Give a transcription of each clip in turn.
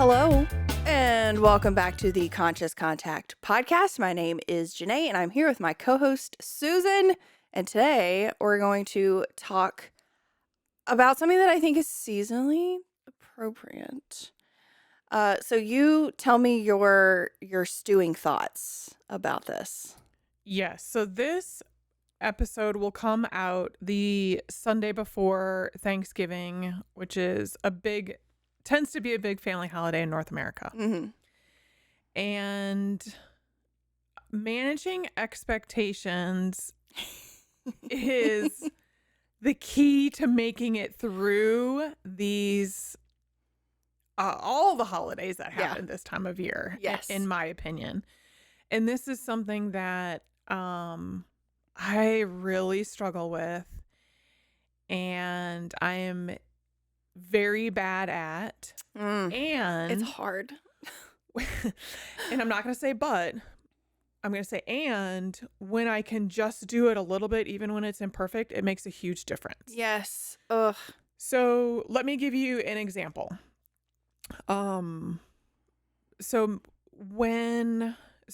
Hello, and welcome back to the Conscious Contact podcast. My name is Genay, and I'm here with my co-host, Susan. And today we're going to talk about something that I think is seasonally appropriate. So you tell me your stewing thoughts about this. Yes. So this episode will come out the Sunday before Thanksgiving, which is tends to be a big family holiday in North America. Mm-hmm. And managing expectations is the key to making it through these all the holidays that happen this time of year. Yes. In my opinion. And this is something that I really struggle with, and I am very bad at. And It's hard. and I'm not going to say but, I'm going to say and when I can just do it a little bit, even when it's imperfect, it makes a huge difference. Yes. Ugh. So let me give you an example. So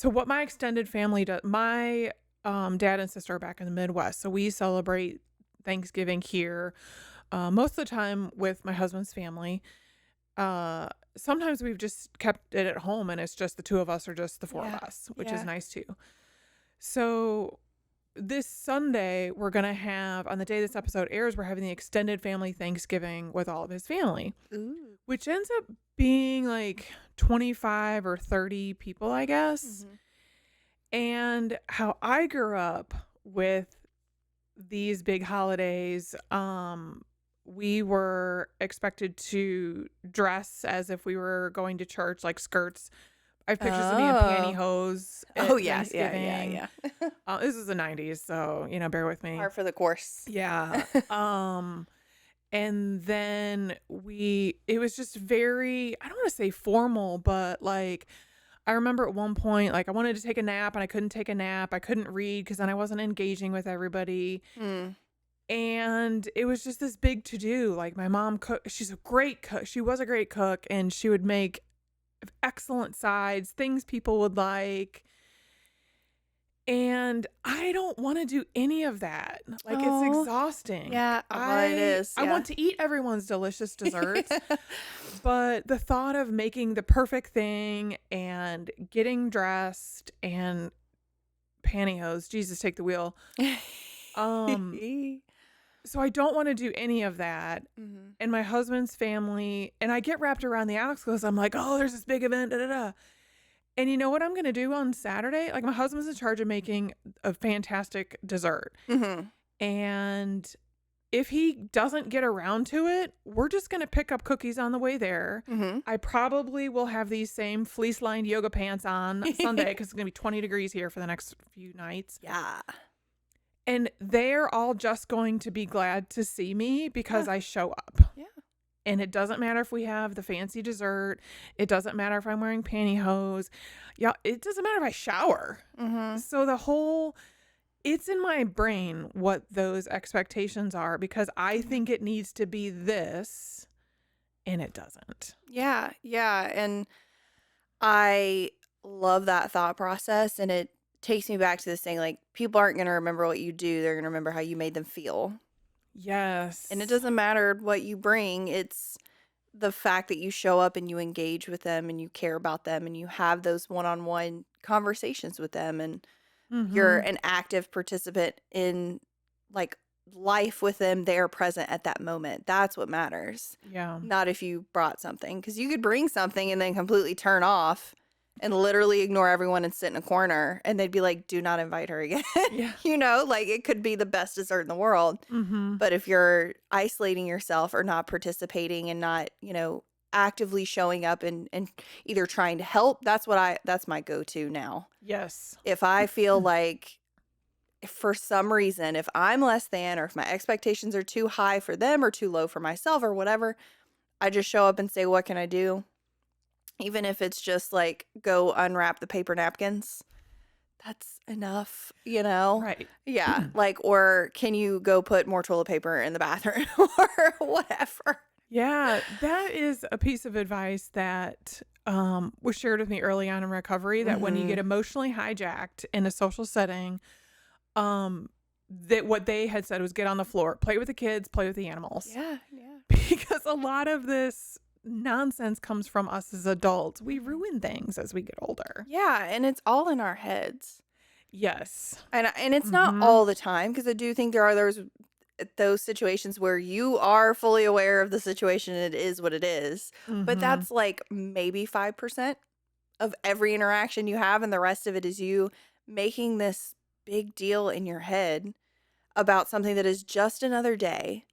what my extended family does, my dad and sister are back in the Midwest, so we celebrate Thanksgiving here most of the time with my husband's family. Sometimes we've just kept it at home and it's just the two of us or just the four of us, which is nice too. So this Sunday, we're going to have, on the day this episode airs, we're having the extended family Thanksgiving with all of his family. Ooh. Which ends up being like 25 or 30 people, I guess. Mm-hmm. And how I grew up with these big holidays, we were expected to dress as if we were going to church, like skirts. I have pictures of me in pantyhose at Thanksgiving. Yeah. This is the 90s, so, bear with me. Par for the course. Yeah. And then it was just very, I don't want to say formal, but like, I remember at one point, like I wanted to take a nap and I couldn't take a nap. I couldn't read because then I wasn't engaging with everybody. And it was just this big to do. Like my mom she's a great cook. She was a great cook, and she would make excellent sides, things people would like. And I don't want to do any of that. Like, it's exhausting. Yeah, it is. I want to eat everyone's delicious desserts, but the thought of making the perfect thing and getting dressed and pantyhose, Jesus, take the wheel. So I don't want to do any of that. Mm-hmm. And my husband's family, and I get wrapped around the axle because I'm like, oh, there's this big event, da-da-da. And you know what I'm going to do on Saturday? Like, my husband's in charge of making a fantastic dessert. Mm-hmm. And if he doesn't get around to it, we're just going to pick up cookies on the way there. Mm-hmm. I probably will have these same fleece-lined yoga pants on Sunday because it's going to be 20 degrees here for the next few nights. Yeah. And they're all just going to be glad to see me because I show up. Yeah. And it doesn't matter if we have the fancy dessert. It doesn't matter if I'm wearing pantyhose. Yeah, it doesn't matter if I shower. Mm-hmm. So it's in my brain what those expectations are because I think it needs to be this, and it doesn't. Yeah. And I love that thought process, and it takes me back to this thing, like, people aren't going to remember what you do. They're going to remember how you made them feel. Yes. And it doesn't matter what you bring. It's the fact that you show up and you engage with them and you care about them and you have those one-on-one conversations with them, and you're an active participant in like life with them. They're present at that moment. That's what matters. Yeah. Not if you brought something, because you could bring something and then completely turn off and literally ignore everyone and sit in a corner, and they'd be like, do not invite her again. Yeah. Like, it could be the best dessert in the world. Mm-hmm. But if you're isolating yourself or not participating and not, actively showing up and either trying to help, that's my go-to now. Yes. If I feel like, if for some reason, if I'm less than, or if my expectations are too high for them or too low for myself or whatever, I just show up and say, what can I do? Even if it's just like, go unwrap the paper napkins, that's enough, Right. Yeah. Like, or can you go put more toilet paper in the bathroom or whatever? Yeah, that is a piece of advice that was shared with me early on in recovery, that when you get Mhm. emotionally hijacked in a social setting, um, that what they had said was get on the floor, play with the kids, play with the animals. Yeah, yeah. Because a lot of this nonsense comes from us as adults. We Mhm. ruin things as we get older. Yeah, and it's all in our heads. Yes. And it's not Mhm. all the time because I do think there are those situations where you are fully aware of the situation and it is what it is. But Mhm. that's like maybe 5% of every interaction you have, and the rest of it is you making this big deal in your head about something that is just another day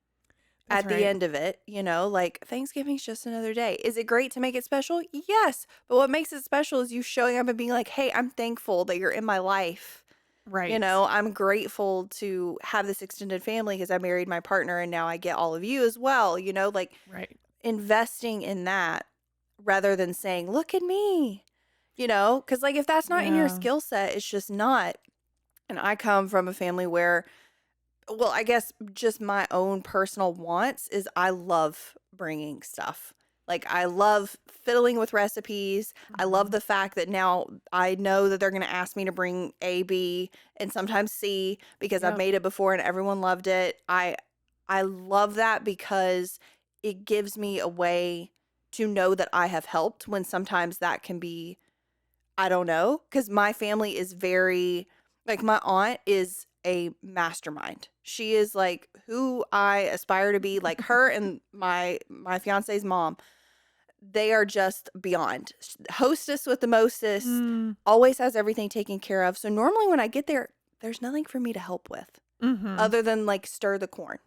That's at the right. end of it, like Thanksgiving's just another day. Is it great to make it special? Yes. But what makes it special is you showing up and being like, hey, I'm thankful that you're in my life. Right. I'm grateful to have this extended family because I married my partner and now I get all of you as well, like Right. investing in that rather than saying, look at me, because like if that's not in your Yeah. skill set, it's just not. And I come from a family where, well, I guess just my own personal wants is I love bringing stuff. Like I love fiddling with recipes. I love Mhm. the fact that now I know that they're going to ask me to bring A, B, and sometimes C because I've Yep. made it before and everyone loved it. I love that because it gives me a way to know that I have helped when sometimes that can be, I don't know, because my family is very, like, my aunt is a mastermind. She is like who I aspire to be, like her and my fiance's mom. They are just beyond hostess with the mostest, Mm. always has everything taken care of. So normally when I get there, there's nothing for me to help with Mhm. other than like stir the corn,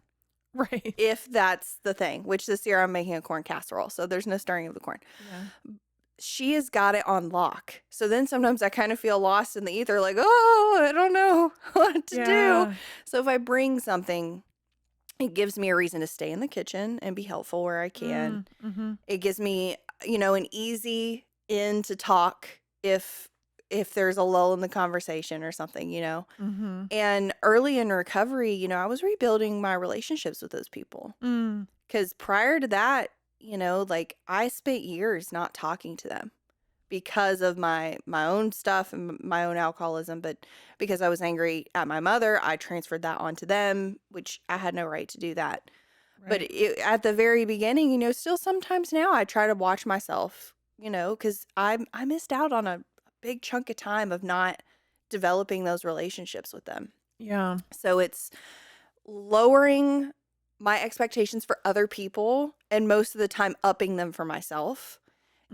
Right. if that's the thing. Which this year I'm making a corn casserole, so there's no stirring of the corn. Yeah. She has got it on lock. So then sometimes I kind of feel lost in the ether, like, oh, I don't know what to do. Yeah. So if I bring something, it gives me a reason to stay in the kitchen and be helpful where I can. Mhm. It gives me, an easy in to talk if there's a lull in the conversation or something. Mhm. And early in recovery, I was rebuilding my relationships with those people. Mm. Because prior to that, like I spent years not talking to them because of my own stuff and my own alcoholism, but because I was angry at my mother, I transferred that onto them, which I had no right to do that. But Right. at the very beginning, still sometimes now I try to watch myself, because I missed out on a big chunk of time of not developing those relationships with them. Yeah. So it's lowering my expectations for other people and most of the time upping them for myself,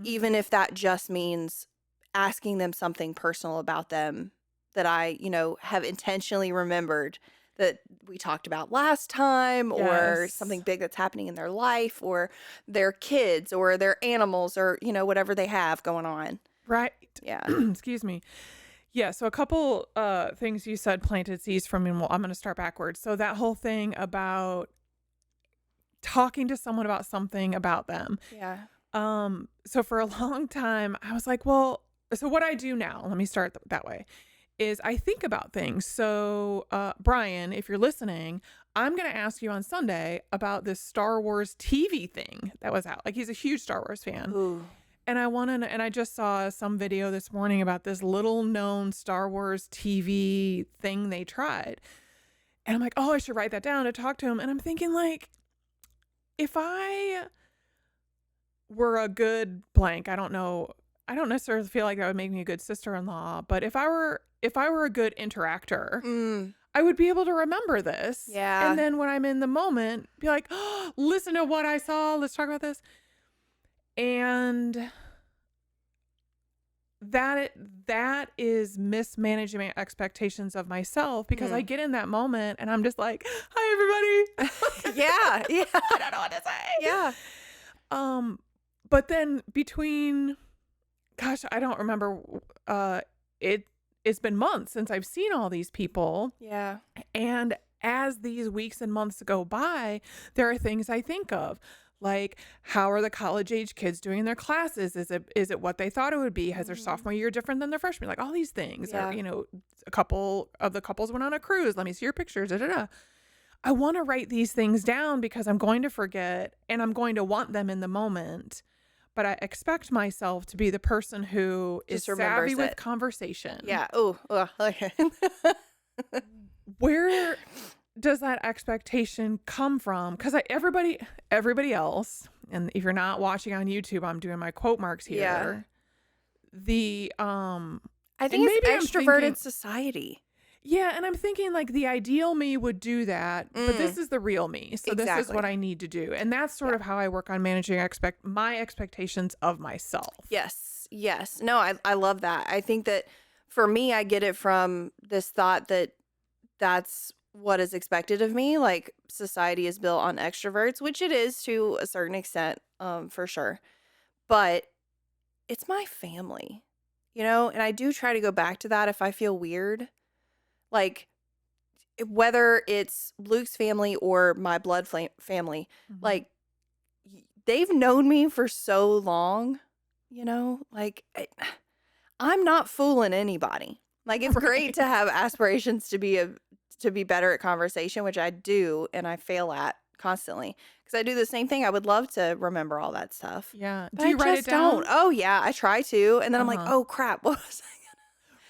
even Mhm. if that just means asking them something personal about them that I, have intentionally remembered that we talked about last time, or something Yes. big that's happening in their life, or their kids, or their animals, or, whatever they have going on. Right. Yeah. Excuse me. Yeah, so a couple things you said planted seeds for me, and I'm going to start backwards. So that whole thing about talking to someone about something about them. Yeah. So for a long time I was like, well, so what I do now, let me start that way, is I think about things. So, Brian, if you're listening, I'm going to ask you on Sunday about this Star Wars TV thing that was out. Like he's a huge Star Wars fan. Ooh. And I want to, and I just saw some video this morning about this little known Star Wars TV thing they tried. And I'm like, oh, I should write that down to talk to him. And I'm thinking, like, if I were a good blank, I don't know, I don't necessarily feel like that would make me a good sister-in-law, but if I were a good interactor, Mm. I would be able to remember this. And Yeah. then when I'm in the moment, be like, oh, listen to what I saw. Let's talk about this. And that is mismanaging my expectations of myself, because I Mm. get in that moment and I'm just like, hi everybody. Yeah. Yeah. I don't know what to say. Yeah. Um, but then between, gosh, I don't remember, uh it's been months since I've seen all these people, Yeah. and as these weeks and months go by, there are things I think of. Like, how are the college age kids doing in their classes? Is it what they thought it would be? Has their Mhm. sophomore year different than their freshman? Like all these things. Or, Yeah. a couple of the couples went on a cruise. Let me see your pictures. Da, da, da. I want to write these things down because I'm going to forget and I'm going to want them in the moment. But I expect myself to be the person who is Just remembers savvy with it. conversation. Yeah. Oh, okay. Where does that expectation come from? Because everybody else, and if you're not watching on YouTube, I'm doing my quote marks here. Yeah. I think and it's maybe I'm extroverted thinking, society. yeah, and I'm thinking like the ideal me would do that, but this is the real me. So this is Exactly. what I need to do. And that's sort of how I work on managing my expectations of myself. Yes. Yes. No, I love that. I think that for me, I get it from this thought that that's what is expected of me. Like society is built on extroverts, which it is to a certain extent, for sure. But it's my family, and I do try to go back to that if I feel weird. Like whether it's Luke's family or my blood family, like they've known me for so long, like I'm not fooling anybody. Like it's great to have aspirations to be better at conversation, which I do and I fail at constantly because I do the same thing. I would love to remember all that stuff. Yeah. But Do you I write just it down? don't. Oh yeah, I try to, and then I'm like, Uh-huh. oh crap, what was I?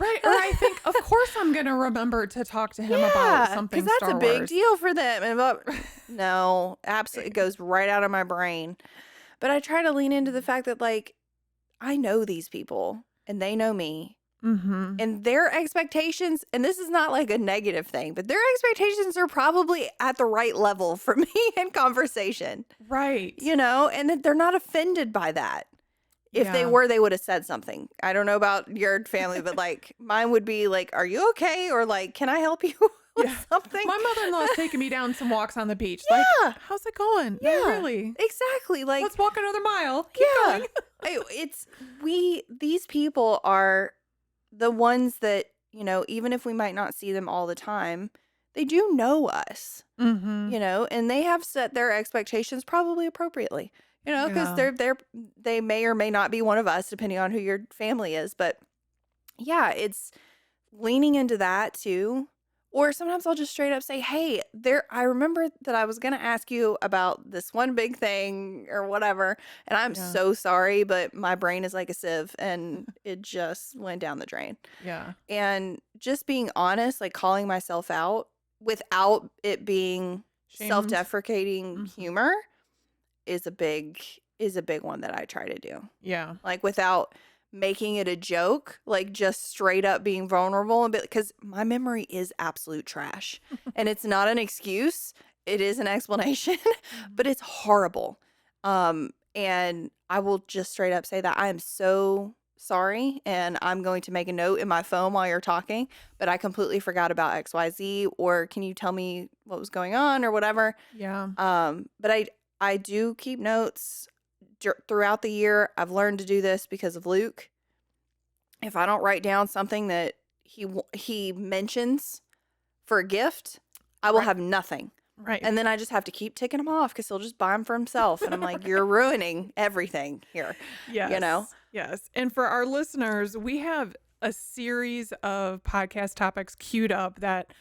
Right. Or I think, of course, I'm going to remember to talk to him about something that's Star a big Wars. deal for them. And no, absolutely, it goes right out of my brain. But I try to lean into the fact that like I know these people and they know me. Mm-hmm. And their expectations, and this is not like a negative thing, but their expectations are probably at the right level for me in conversation. Right. And that they're not offended by that. If they Yeah. were, they would have said something. I don't know about your family, but like mine would be like, are you okay? Or like, can I help you with something? My mother-in-law's taking me down some walks on the beach. Yeah. Like, how's it going? Yeah. No, really? Exactly. Like, Let's walk another mile. Keep going. These people are the ones that, even if we might not see them all the time, they do know us, Mm-hmm. and they have set their expectations probably appropriately. Because they may or may not be one of us, depending on who your family is. But yeah, it's leaning into that too. Or sometimes I'll just straight up say, hey, I remember that I was going to ask you about this one big thing or whatever. And I'm so sorry, but my brain is like a sieve and it just went down the drain. Yeah. And just being honest, like calling myself out without it being self-deprecating humor is a big one that I try to do. Yeah. Like without making it a joke, like just straight up being vulnerable, because my memory is absolute trash. And it's not an excuse, it is an explanation, but it's horrible. And I will just straight up say that I am so sorry, and I'm going to make a note in my phone while you're talking, but I completely forgot about XYZ, or can you tell me what was going on or whatever? Yeah. But I do keep notes throughout the year. I've learned to do this because of Luke. If I don't write down something that he mentions for a gift, I will have nothing. Right. And then I just have to keep ticking them off because he'll just buy them for himself. And I'm like, you're ruining everything here. Yes. Yes. And for our listeners, we have a series of podcast topics queued up that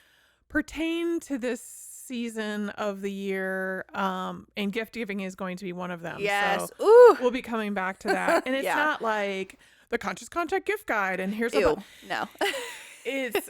pertain to this season of the year, and gift giving is going to be one of them. Yes. So Ooh. we'll be coming back to that. And it's not like the Conscious Contact gift guide and here's no. It's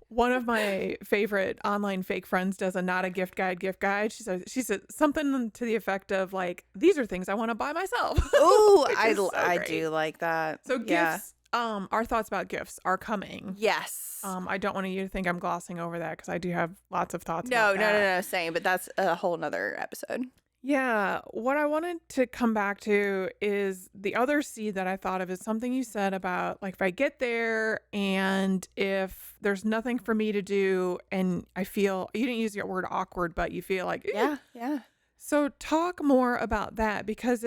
one of my favorite online fake friends does a not a gift guide. She said something to the effect of like, these are things I want to buy myself. Oh, I do like that. So gifts, our thoughts about gifts are coming. Yes. I don't want you to think I'm glossing over that because I do have lots of thoughts about that. No, same, but that's a whole nother episode. Yeah. What I wanted to come back to is the other C that I thought of is something you said about like if I get there and if there's nothing for me to do and I feel, you didn't use your word awkward, but you feel like, yeah. So talk more about that because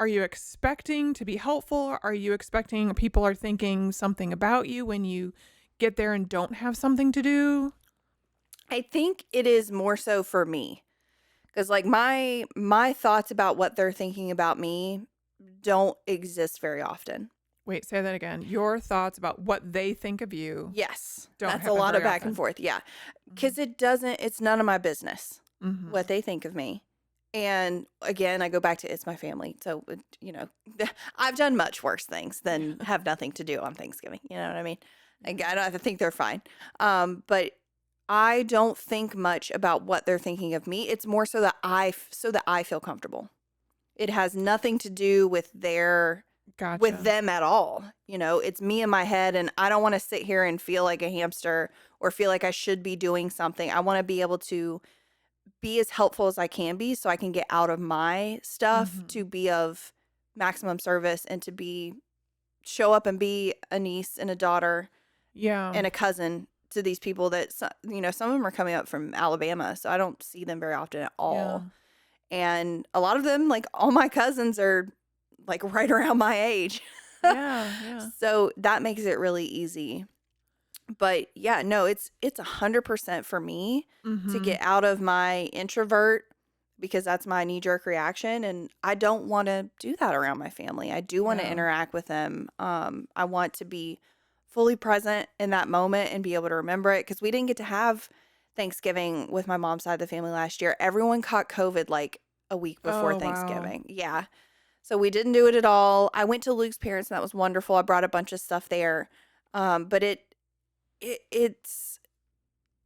are you expecting to be helpful? Are you expecting people are thinking something about you when you get there and don't have something to do? I think it is more so for me. Because like my thoughts about what they're thinking about me don't exist very often. Wait, say that again. Your thoughts about what they think of you Yes. don't That's a happen lot of very back and often. forth. Yeah. Mhm. Because it's none of my business Mhm. what they think of me. And again, I go back to it's my family. So, I've done much worse things than Yeah. have nothing to do on Thanksgiving. You know what I mean? Yeah. I think they're fine. But I don't think much about what they're thinking of me. It's more so that I feel comfortable. It has nothing to do with with Gotcha. them at all. It's me in my head, and I don't want to sit here and feel like a hamster or feel like I should be doing something. I want to be able to be as helpful as I can be so I can get out of my stuff to Mhm. be of maximum service and to show up and be a niece and a daughter Yeah. and a cousin to these people that, some of them are coming up from Alabama, so I don't see them very often at Yeah. all. And a lot of them, like all my cousins, are like right around my age. Yeah. Yeah. So that makes it really easy. But yeah, no, it's 100% for me to Mhm. get out of my introvert because that's my knee-jerk reaction, and I don't want to do that around my family. I do want to Yeah. interact with them. I want to be fully present in that moment and be able to remember it because we didn't get to have Thanksgiving with my mom's side of the family last year. Everyone caught COVID like a week before Oh, wow. Thanksgiving. Yeah. So we didn't do it at all. I went to Luke's parents and that was wonderful. I brought a bunch of stuff there. But it it's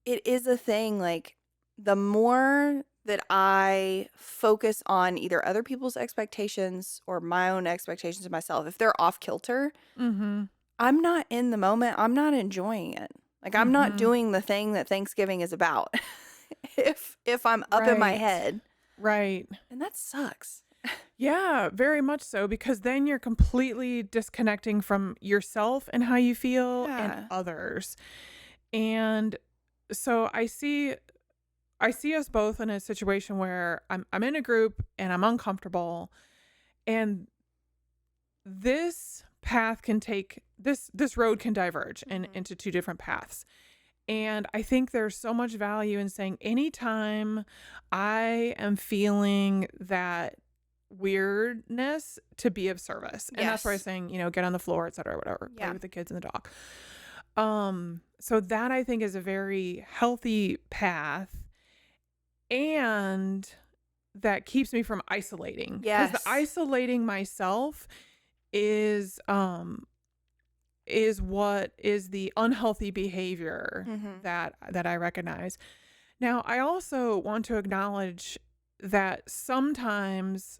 it is a thing, like, the more that I focus on either other people's expectations or my own expectations of myself, if they're off kilter, Mhm. I'm not in the moment, I'm not enjoying it. Like, I'm not Mhm. doing the thing that Thanksgiving is about if I'm up in my Right. head, Right. and that sucks. Yeah, very much so, because then you're completely disconnecting from yourself and how you feel and Yeah. others. And so I see us both in a situation where I'm in a group and I'm uncomfortable, and this path can take this road can diverge Mhm. into two different paths. And I think there's so much value in saying anytime I am feeling that weirdness, to be of service. And that's why I was Yes. saying, get on the floor, et cetera, whatever, play Yeah. with the kids and the dog. So that I think is a very healthy path, and that keeps me from isolating, because the Yes. isolating myself is what is the unhealthy behavior Mhm. that I recognize. Now, I also want to acknowledge that sometimes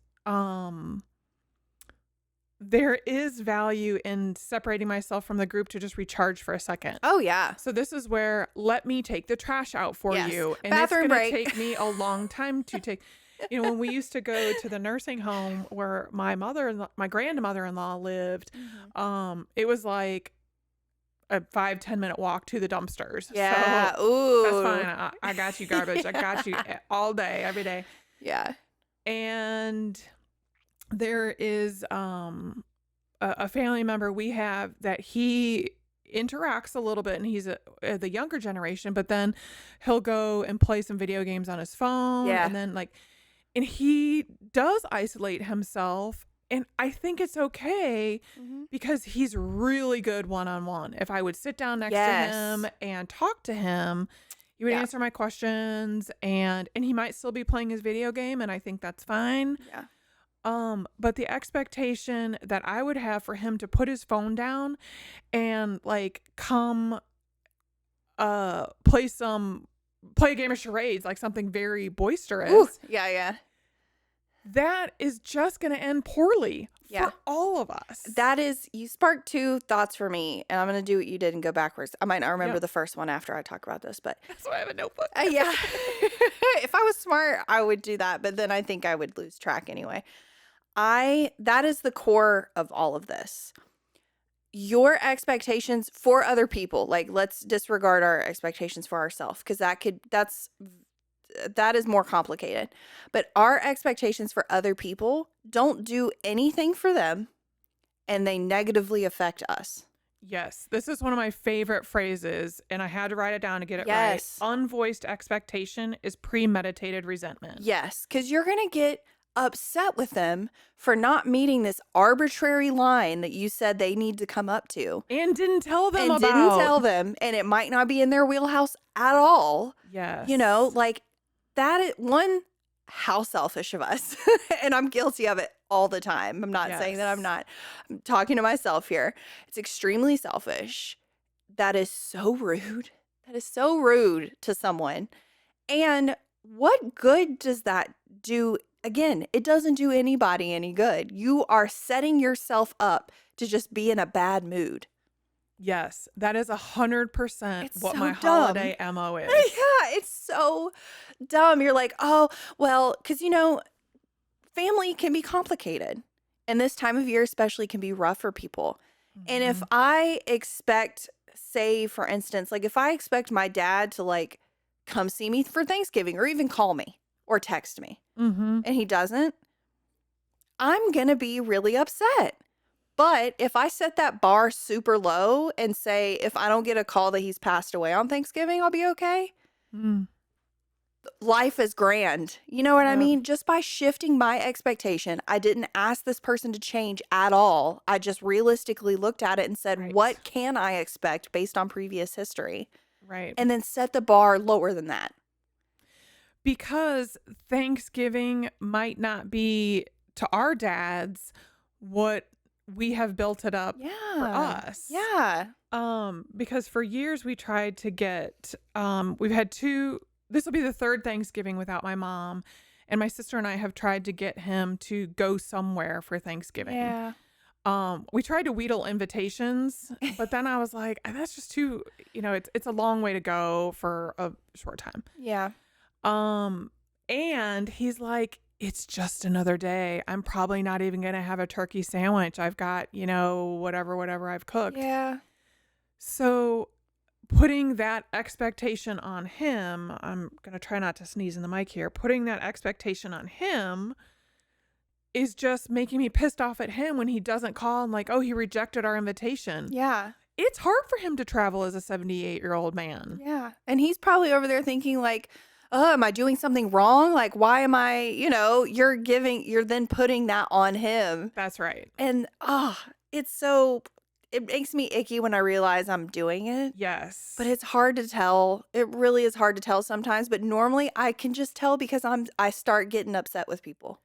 there is value in separating myself from the group to just recharge for a second. Oh, yeah. So this is where let me take the trash out for Yes. you. And it's Bathroom going to break. take me a long time to take. When we used to go to the nursing home where my grandmother-in-law lived, Mhm. it was like a 5-10 minute walk to the dumpsters. So Yeah. that's Ooh. fine. I got you garbage. I got you Yeah. all day, every day. Yeah. And there is a family member we have that he interacts a little bit, and he's the younger generation, but then he'll go and play some video games on his phone, Yeah. and then and he does isolate himself, and I think it's okay Mhm. because he's really good one-on-one. If I would sit down next to him Yes. and talk to him, he would Yeah. answer my questions, and he might still be playing his video game, and I think that's fine. Yeah. But the expectation that I would have for him to put his phone down and come play a game of charades, like something very Ooh. boisterous, Yeah, yeah. that is just going to end poorly Yeah. for all of us. You sparked two thoughts for me, and I'm going to do what you did and go backwards. I might not remember Yep. the first one after I talk about this, but That's why I have a notebook. yeah. If I was smart, I would do that, but then I think I would lose track anyway. That is the core of all of this. Your expectations for other people, like, let's disregard our expectations for ourselves because that is more complicated. But our expectations for other people don't do anything for them, and they negatively affect us. Yes, this is one of my favorite phrases, and I had to write it down to get it right. Yes. Unvoiced expectation is premeditated resentment. Yes, because you're going to get upset with them for not meeting this arbitrary line that you said they need to come up to And didn't tell them and about. didn't tell them, and it might not be in their wheelhouse at all. Yes. You know, like that is one, how selfish of us. And I'm guilty of it all the time. I'm not saying that I'm Yes. not. I'm talking to myself here. It's extremely selfish. That is so rude. That is so rude to someone. And what good does that do? Again, it doesn't do anybody any good. You are setting yourself up to just be in a bad mood. Yes, that is 100% It's what so my dumb. holiday MO is. Yeah, it's so dumb. You're like, oh, well, because, you know, family can be complicated. And this time of year especially can be rough for people. And if Mhm. I expect, say, for instance, like if I expect my dad to like come see me for Thanksgiving or even call me or text me Mhm. and he doesn't, I'm going to be really upset. But if I set that bar super low and say, if I don't get a call that he's passed away on Thanksgiving, I'll be okay. Mm. Life is grand. You know what I Yep. mean? Just by shifting my expectation, I didn't ask this person to change at all. I just realistically looked at it and said, Right. what can I expect based on previous history? Right. And then set the bar lower than that. Because Thanksgiving might not be to our dads what we have built it up for Yeah. us. Yeah. Because for years we tried to get we've had this will be the third Thanksgiving without my mom, and my sister and I have tried to get him to go somewhere for Thanksgiving. Yeah. We tried to wheedle invitations, but then I was like, that's just too, it's a long way to go for a short time. Yeah. And he's like, it's just another day. I'm probably not even going to have a turkey sandwich. I've got, whatever I've cooked. Yeah. So putting that expectation on him, I'm going to try not to sneeze in the mic here. Putting that expectation on him is just making me pissed off at him when he doesn't call and like, oh, he rejected our invitation. Yeah. It's hard for him to travel as a 78-year-old man. Yeah. And he's probably over there thinking like, oh, am I doing something wrong? Like, why am I, you're then putting that on him. That's right. And, it makes me icky when I realize I'm doing it. Yes. But it's hard to tell. It really is hard to tell sometimes. But normally I can just tell because I start getting upset with people.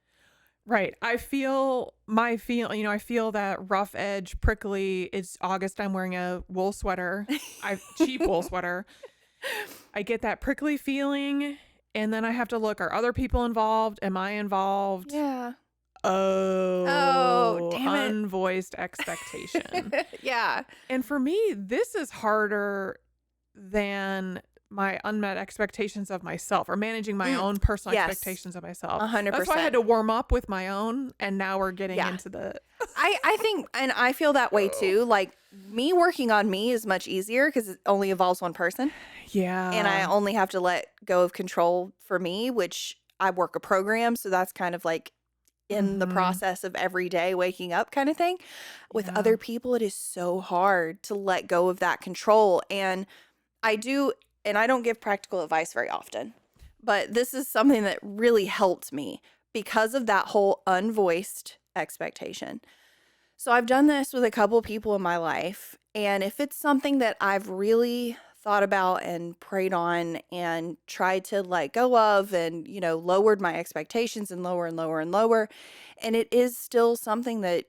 Right. I feel that rough edge, prickly. It's August. I'm wearing a wool sweater. Cheap wool sweater. I get that prickly feeling, and then I have to look, are other people involved? Am I involved? Yeah. Oh, damn it. unvoiced expectation. Yeah. And for me, this is harder than my unmet expectations of myself, or managing my own personal Yes. expectations of myself. 100%. That's why I had to warm up with my own, and now we're getting into the... I think, and I feel that way too. Like me working on me is much easier because it only involves one person. Yeah. And I only have to let go of control for me, which I work a program. So that's kind of like in the process of every day waking up kind of thing. With other people, it is so hard to let go of that control. And I don't give practical advice very often, but this is something that really helped me because of that whole unvoiced expectation. So I've done this with a couple people in my life. And if it's something that I've really thought about and prayed on and tried to let go of and, lowered my expectations and lower and lower and lower, and it is still something that,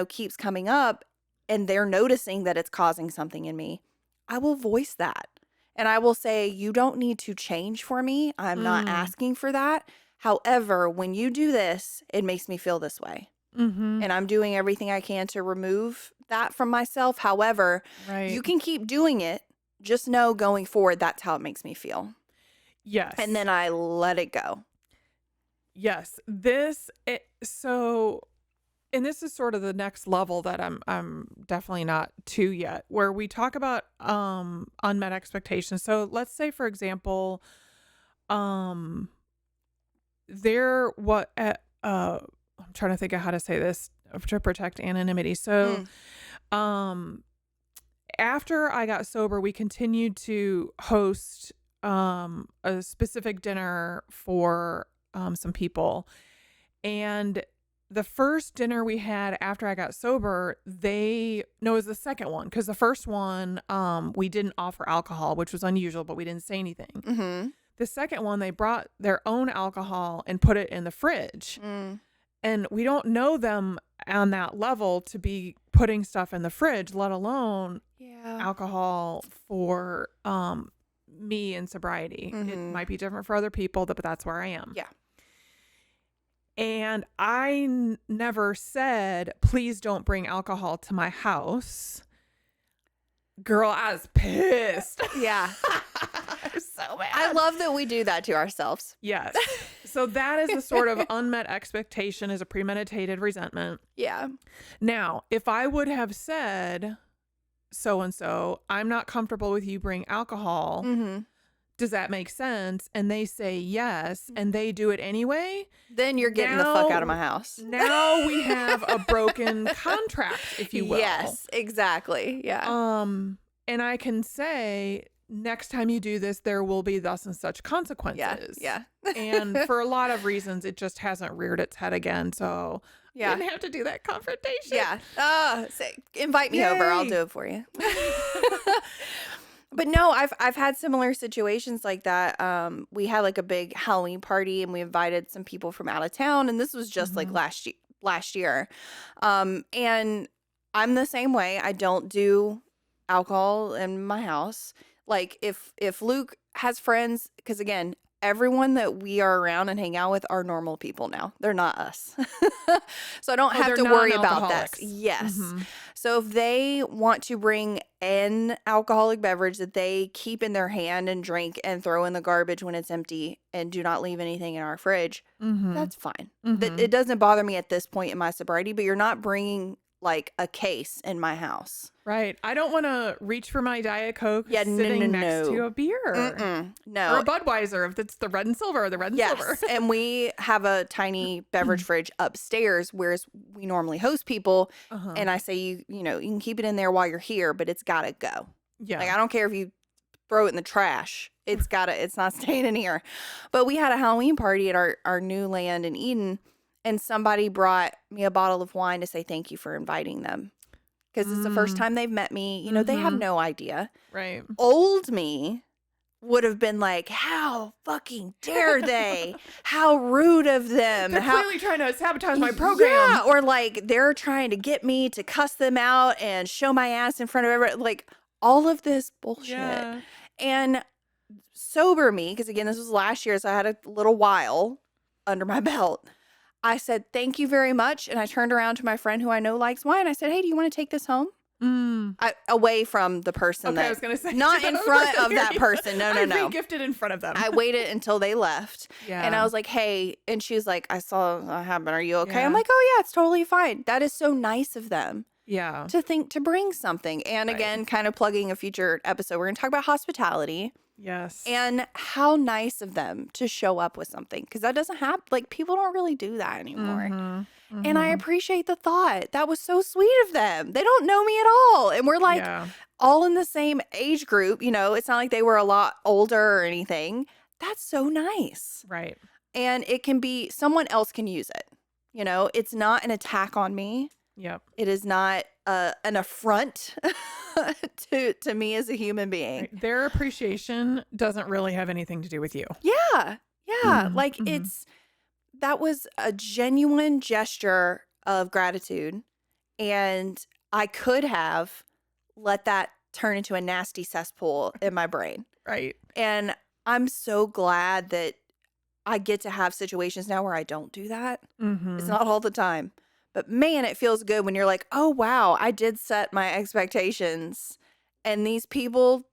keeps coming up and they're noticing that it's causing something in me, I will voice that. And I will say, you don't need to change for me. I'm not asking for that. However, when you do this, it makes me feel this way. Mm-hmm. And I'm doing everything I can to remove that from myself. However, you can keep doing it. Just know going forward, that's how it makes me feel. Yes. And then I let it go. Yes. And this is sort of the next level that I'm definitely not to yet, where we talk about unmet expectations. So let's say, for example, I'm trying to think of how to say this to protect anonymity. So after I got sober, we continued to host a specific dinner for some people. And the first dinner we had after I got sober, it was the second one, because the first one, we didn't offer alcohol, which was unusual, but we didn't say anything. Mm-hmm. The second one, they brought their own alcohol and put it in the fridge. Mm. And we don't know them on that level to be putting stuff in the fridge, let alone alcohol for me in sobriety. It might be different for other people, but that's where I am. Yeah. And I never said, please don't bring alcohol to my house. Girl, I was pissed. Yeah. I was so mad. I love that we do that to ourselves. Yes. So that is a sort of unmet expectation, is a premeditated resentment. Yeah. Now, if I would have said, so-and-so, I'm not comfortable with you bring alcohol. Mm-hmm. Does that make sense? And they say yes, and they do it anyway. Then you're getting the fuck out of my house. Now we have a broken contract, if you will. Yes, exactly. Yeah. And I can say, next time you do this, there will be thus and such consequences. Yeah. And for a lot of reasons, it just hasn't reared its head again. So Yeah. didn't have to do that confrontation. Yeah. Invite me over. I'll do it for you. But no, I've had similar situations like that. We had like a big Halloween party and we invited some people from out of town, and this was just like last year. And I'm the same way. I don't do alcohol in my house. Like if Luke has friends, because again, everyone that we are around and hang out with are normal people now. They're not us. So I don't have to worry about that. Yes. Mm-hmm. So if they want to bring an alcoholic beverage that they keep in their hand and drink and throw in the garbage when it's empty and do not leave anything in our fridge, that's fine. It doesn't bother me at this point in my sobriety, but you're not bringing like a case in my house. Right. I don't want to reach for my Diet Coke sitting next to a beer. No. Or a Budweiser if it's the red and silver or the red and silver. And we have a tiny beverage fridge upstairs, whereas we normally host people. And I say, you can keep it in there while you're here, but it's got to go. Yeah. Like, I don't care if you throw it in the trash. It's not staying in here. But we had a Halloween party at our new land in Eden, and somebody brought me a bottle of wine to say thank you for inviting them. Because it's the first time they've met me. They have no idea. Right. Old me would have been like, how fucking dare they? How rude of them. They're clearly trying to sabotage my program. Yeah, or like they're trying to get me to cuss them out and show my ass in front of everybody. Like all of this bullshit. Yeah. And sober me, because again, this was last year, so I had a little while under my belt. I said, thank you very much. And I turned around to my friend who I know likes wine. I said, hey, do you want to take this home? Away from the person I was going to say. not in front of that person. No. I gifted in front of them. I waited until they left. Yeah. And I was like, hey. And she was like, I saw that happen. Are you okay? Yeah. I'm like, oh, yeah, it's totally fine. That is so nice of them. Yeah. To bring something. And again, kind of plugging a future episode, we're going to talk about hospitality. Yes. And how nice of them to show up with something. Because that doesn't happen. Like, people don't really do that anymore. And I appreciate the thought. That was so sweet of them. They don't know me at all. And we're like all in the same age group. It's not like they were a lot older or anything. That's so nice. Right. And it can be, someone else can use it. It's not an attack on me. Yep. It is not an affront to me as a human being. Right. Their appreciation doesn't really have anything to do with you. Yeah. Like that was a genuine gesture of gratitude. And I could have let that turn into a nasty cesspool in my brain. Right. And I'm so glad that I get to have situations now where I don't do that. It's not all the time. But man, it feels good when you're like, oh, wow, I did set my expectations. And these people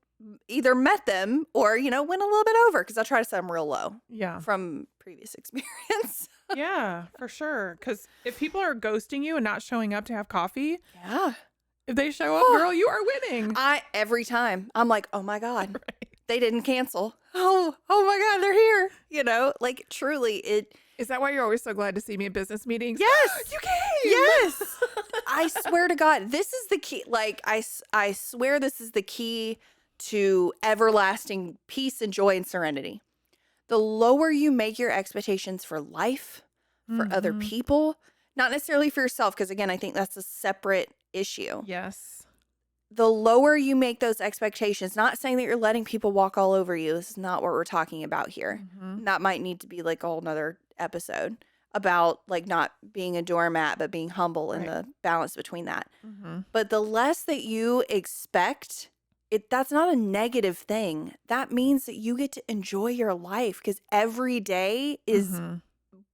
either met them or, went a little bit over, because I try to set them real low. Yeah. From previous experience. Yeah, for sure. Because if people are ghosting you and not showing up to have coffee, if they show up, girl, you are winning. Every time I'm like, oh my God, Right. They didn't cancel. Oh my God, they're here. Like truly it. Is that why you're always so glad to see me at business meetings? Yes. You came. Yes. I swear to God, this is the key. Like I swear this is the key to everlasting peace and joy and serenity. The lower you make your expectations for life, for other Mhm. people, not necessarily for yourself, because again, I think that's a separate issue. Yes. The lower you make those expectations, not saying that you're letting people walk all over you. This is not what we're talking about here. Mhm. That might need to be like a whole nother episode about like not being a doormat, but being humble and Right. the balance between that. Mhm. But the less that you expect, that's not a negative thing. That means that you get to enjoy your life because every day is Mhm.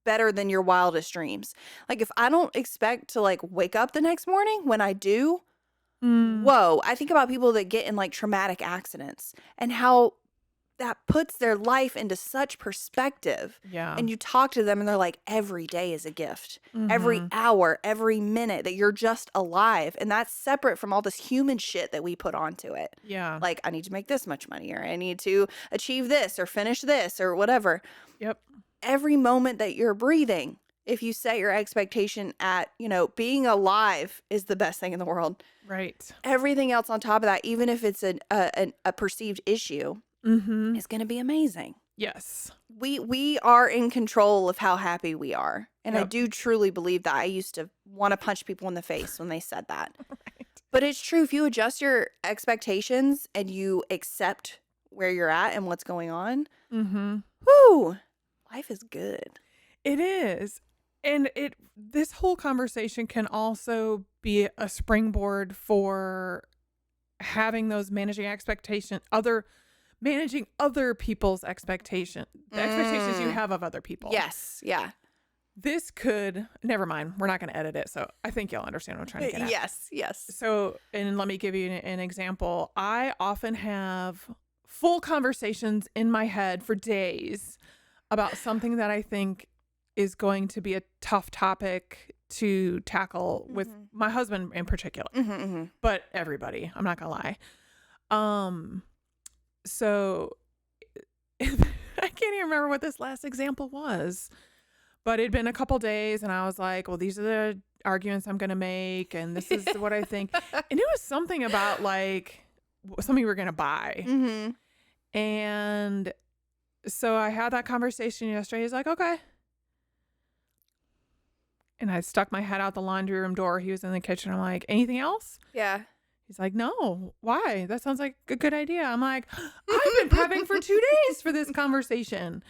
better than your wildest dreams. Like if I don't expect to like wake up the next morning, when I do, Mm. whoa, I think about people that get in like traumatic accidents and how that puts their life into such perspective. Yeah. And you talk to them and they're like, every day is a gift. Every Mhm. hour, every minute that you're just alive. And that's separate from all this human shit that we put onto it. Yeah. Like, I need to make this much money, or I need to achieve this, or finish this, or whatever. Yep. Every moment that you're breathing, if you set your expectation at, being alive is the best thing in the world. Right. Everything else on top of that, even if it's a perceived issue, Mhm. is going to be amazing. Yes. We are in control of how happy we are. And I Yep. do truly believe that. I used to want to punch people in the face when they said that. Right. But it's true. If you adjust your expectations and you accept where you're at and what's going on, Mhm. whoo, life is good. It is. And this whole conversation can also be a springboard for having those managing other people's expectation, the expectations you have of other people. Yes. Yeah. This could, never mind, we're not going to edit it. So I think you'll understand what I'm trying to get at. Yes. Yes. So, and let me give you an example. I often have full conversations in my head for days about something that I think is going to be a tough topic to tackle with my husband in particular, but everybody, I'm not gonna lie. So I can't even remember what this last example was, but it'd been a couple days and I was like, well, these are the arguments I'm gonna make and this is what I think. And it was something about like something we were gonna buy. And so I had that conversation yesterday. He's like, okay. And I stuck my head out the laundry room door. He was in the kitchen. I'm like, anything else? Yeah. He's like, no. Why? That sounds like a good idea. I'm like, I've been prepping for 2 days for this conversation.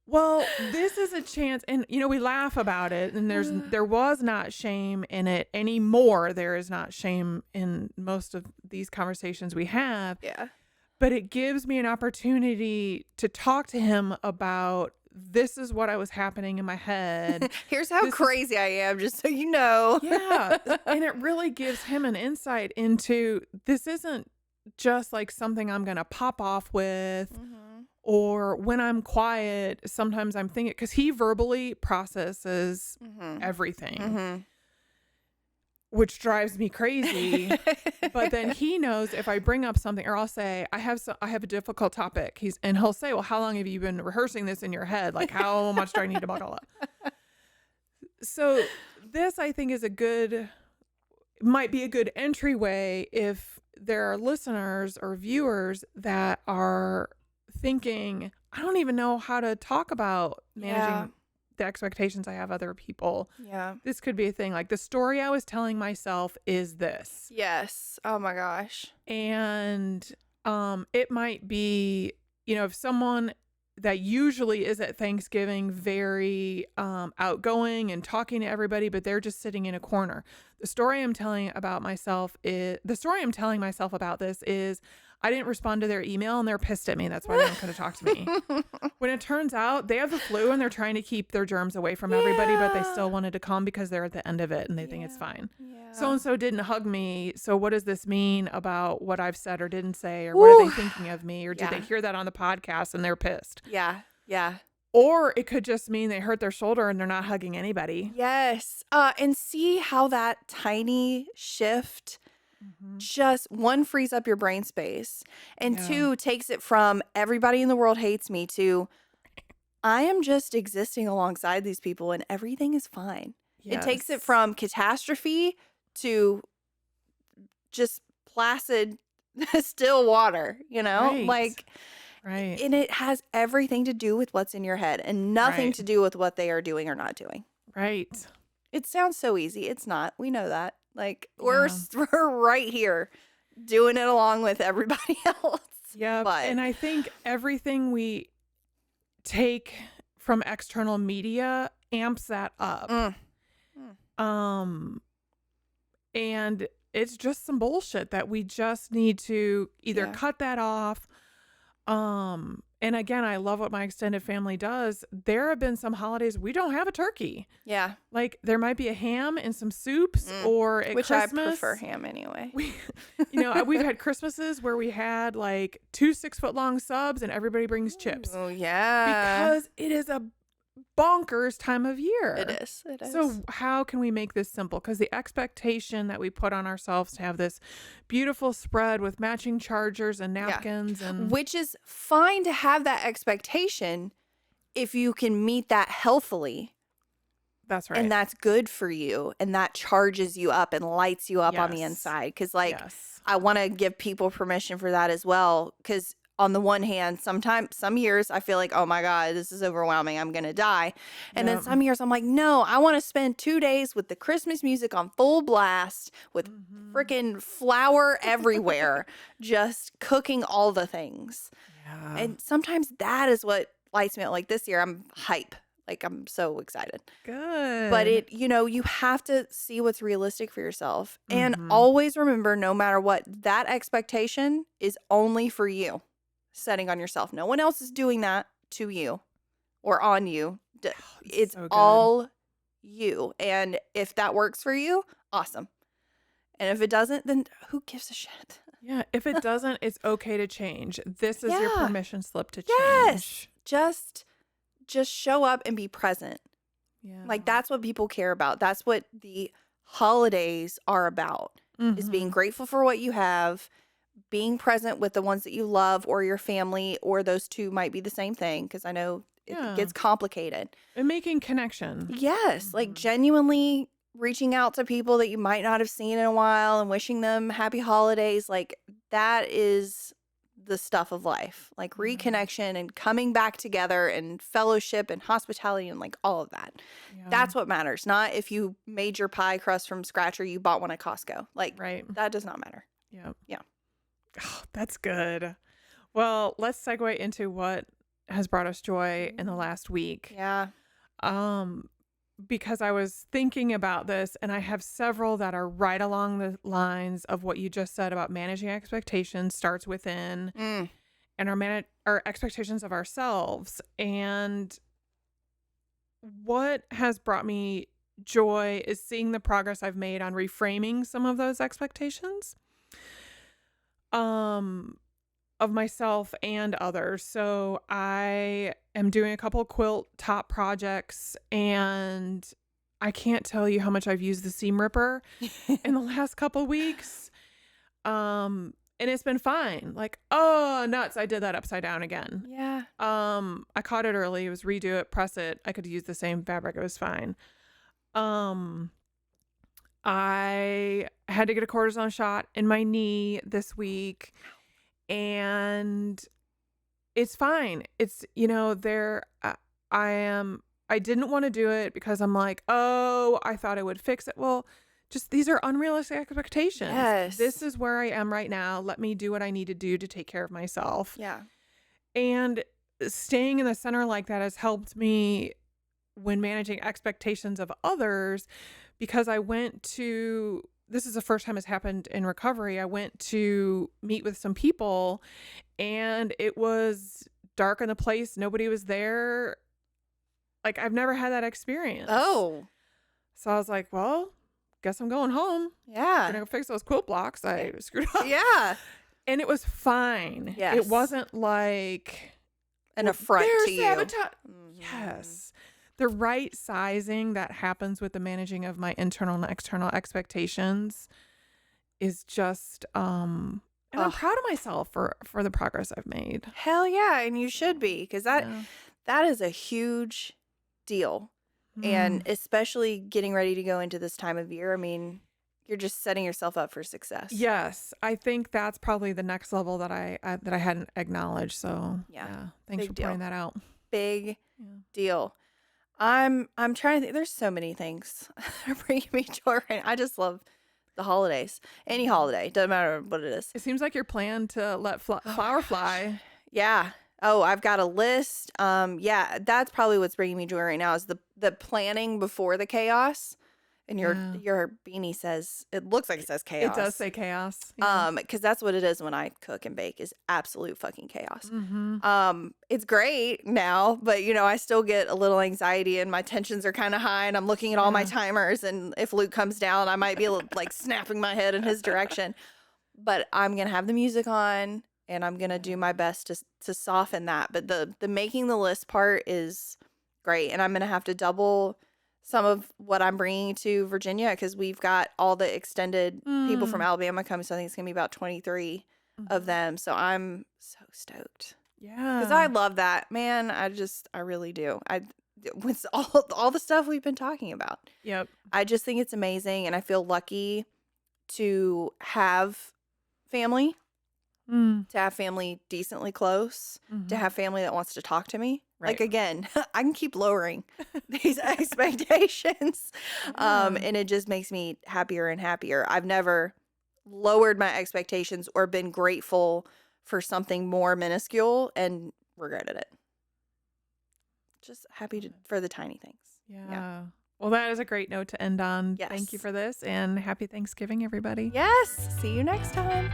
Well, this is a chance. And, we laugh about it. And there was not shame in it anymore. There is not shame in most of these conversations we have. Yeah. But it gives me an opportunity to talk to him about this is what I was happening in my head. Here's how crazy I am, just so you know. Yeah. And it really gives him an insight into this isn't just like something I'm going to pop off with or when I'm quiet. Sometimes I'm thinking, because he verbally processes everything. Which drives me crazy. But then he knows if I bring up something, or I'll say, I have a difficult topic. He'll say, well, how long have you been rehearsing this in your head? Like, how much do I need to buckle up? So this, I think, might be a good entryway if there are listeners or viewers that are thinking, I don't even know how to talk about managing the expectations I have of other people. Yeah. This could be a thing. Like the story I was telling myself is this. Yes. Oh my gosh. And it might be, if someone that usually is at Thanksgiving very outgoing and talking to everybody, but they're just sitting in a corner. The story I'm telling myself about this is I didn't respond to their email and they're pissed at me. That's why they don't come to talk to me. When it turns out they have the flu and they're trying to keep their germs away from everybody, but they still wanted to come because they're at the end of it and they think it's fine. Yeah. So-and-so didn't hug me. So what does this mean about what I've said or didn't say? Or what are they thinking of me? Or did they hear that on the podcast and they're pissed? Yeah. Yeah. Or it could just mean they hurt their shoulder and they're not hugging anybody. Yes. And see how that tiny shift just, one, frees up your brain space, and two, takes it from everybody in the world hates me to I am just existing alongside these people and everything is fine. It takes it from catastrophe to just placid, still water, Right. like, Right. And it has everything to do with what's in your head and nothing Right. to do with what they are doing or not doing. Right. It sounds so easy. It's not. We know that. Like, Yeah. we're right here doing it along with everybody else. Yep. But And I think everything we take from external media amps that up. mm, mm, And it's just some bullshit that we just need to either yeah. cut that off. And again, I love what my extended family does. There have been some holidays we don't have a turkey. Yeah. Like there might be a ham and some soups, or at Which Christmas, I prefer ham anyway. we've had Christmases where we had like 2 6-foot long subs and everybody brings chips Oh, yeah. because it is a bonkers time of year. It is. It is. So how can we make this simple? Because the expectation that we put on ourselves to have this beautiful spread with matching chargers and napkins and Which is fine to have that expectation if you can meet that healthily. that's right. And that's good for you. And that charges you up and lights you up on the Yes. inside. Because, like, Yes. I want to give people permission for that as well. Because on the one hand, sometimes, some years I feel like, oh my God, this is overwhelming. I'm going to die. And then Yep. some years I'm like, no, I want to spend 2 days with the Christmas music on full blast with freaking flour everywhere, just cooking all the things. Yeah. And sometimes that is what lights me up. Like this year, I'm hype. Like I'm so excited. Good. But you have to see what's realistic for yourself. And Mhm. always remember, no matter what, that expectation is only for you, setting on yourself. No one else is doing that to you or on you. It's so good. all you. And if that works for you, awesome. And if it doesn't, then who gives a shit? Yeah. If it doesn't, it's okay to change. This is your Yeah. permission slip to Yes. change. Just show up and be present. Yeah. Like that's what people care about. That's what the holidays are about. Is being Mhm. grateful for what you have, being present with the ones that you love or your family, or those two might be the same thing because I know it Yeah. gets complicated. And making connection. Yes, like Mhm. genuinely reaching out to people that you might not have seen in a while and wishing them happy holidays. Like that is the stuff of life, like Yeah. reconnection and coming back together and fellowship and hospitality and like all of that. Yeah. That's what matters, not if you made your pie crust from scratch or you bought one at Costco. Like right. that does not matter. Yeah. Yeah. Oh, that's good. Well, let's segue into what has brought us joy in the last week. Yeah. Because I was thinking about this and I have several that are right along the lines of what you just said about managing expectations starts within and our expectations of ourselves. And what has brought me joy is seeing the progress I've made on reframing some of those expectations of myself and others. So I am doing a couple quilt top projects and I can't tell you how much I've used the seam ripper in the last couple weeks. And it's been fine. Like, oh, nuts. I did that upside down again. Yeah. I caught it early. It was redo it, press it. I could use the same fabric. It was fine. I had to get a cortisone shot in my knee this week and it's fine. It's, I didn't want to do it because I'm like, oh, I thought I would fix it. Well, just these are unrealistic expectations. Yes. This is where I am right now. Let me do what I need to do to take care of myself. Yeah. And staying in the center like that has helped me when managing expectations of others because this is the first time it's happened in recovery. I went to meet with some people and it was dark in the place. Nobody was there. Like I've never had that experience. Oh. So I was like, well, guess I'm going home. I'm Yeah. gonna go fix those quilt blocks. I screwed up. Yeah. And it was fine. Yes. It wasn't like An affront "There's to you. sabotage." Mhm. Yes. The right sizing that happens with the managing of my internal and external expectations is just and I'm proud of myself for the progress I've made. Hell yeah, and you should be because Yeah. that is a huge deal. And especially getting ready to go into this time of year. I mean, you're just setting yourself up for success. Yes, I think that's probably the next level that I hadn't acknowledged. So Yeah. thanks Big for deal. pointing that out. Big Yeah. deal. I'm trying to think. There's so many things that are bringing me joy right now. I just love the holidays. Any holiday, doesn't matter what it is. It seems like you're planning to let Oh my flower gosh. fly. Yeah. Oh, I've got a list. Yeah, that's probably what's bringing me joy right now is the planning before the chaos. And Yeah. your beanie says, it looks like it says chaos. It does say chaos. Yeah. Because that's what it is when I cook and bake is absolute fucking chaos. Mm-hmm. It's great now, but you know, I still get a little anxiety and my tensions are kind of high and I'm looking at all my Yeah. timers and if Luke comes down, I might be like snapping my head in his direction. But I'm going to have the music on and I'm going to do my best to soften that. But the making the list part is great. And I'm going to have to double some of what I'm bringing to Virginia because we've got all the extended people from Alabama coming. So I think it's going to be about 23 of them. So I'm so stoked. Yeah. Because I love that. Man, I really do. With all the stuff we've been talking about. Yep. I just think it's amazing. And I feel lucky to have family, to have family decently close, to have family that wants to talk to me. Right. Like, again, I can keep lowering these expectations. And it just makes me happier and happier. I've never lowered my expectations or been grateful for something more minuscule and regretted it. Just happy for the tiny things. Yeah. Well, that is a great note to end on. Yes. Thank you for this and happy Thanksgiving, everybody. Yes. See you next time.